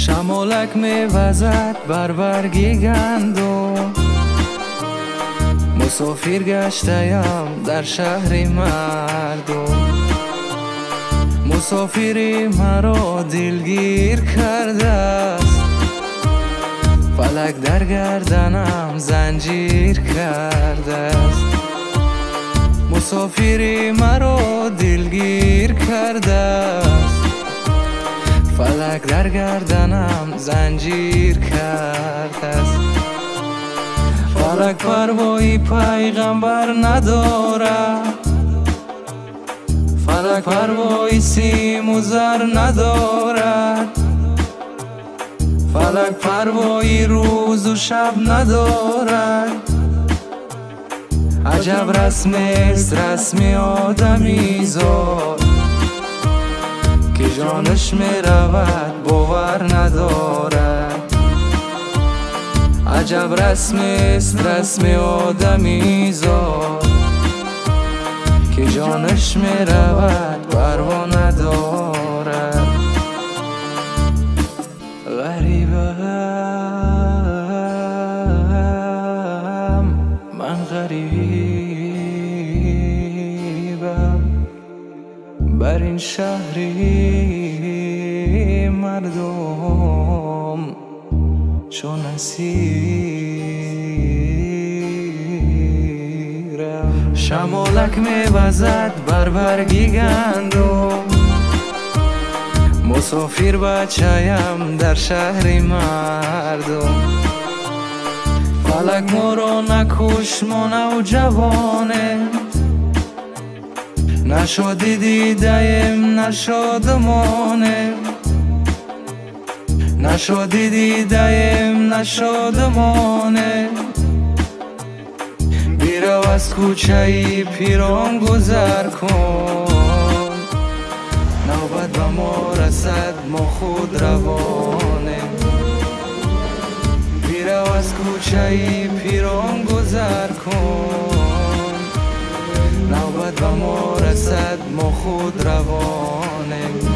شمالک میوزد بر برگی گندم، مسافر گشته‌ام در شهر مردم. مسافری مرا دلگیر کرده است، فلک در گردنم زنجیر کرده است. مسافری مرا دلگیر کرده است، فلک در گردنم زنجیر کرده است. فلک پروایی پیغمبر ندارد، فلک پروایی سیم و زر ندارد، فلک پروایی روز و شب ندارد. عجب رسم است رسم آدمی زاد، که جانش می رود باور ندارد. عجب رسم است رسم آدمی زاد، که جانش می رود پروا ندارد. غریبم من، غریبم بر این شهری مردم چون اسیرم. شمالک میوزد بر برگی گندم، مسافر بچه‌ام در شهر مردم. فلک ما را نکش ما نوجوانه، نشادی دیدیم نشادمانه، نشادی دیدیم نشادمانه. بیرو از کوچه ای پیران گذر کن، نوبت به ما رسد ما خود روانه. بیرو از کوچه ای پیران گذر کن، نوبت به ما رسد ما خود روانه.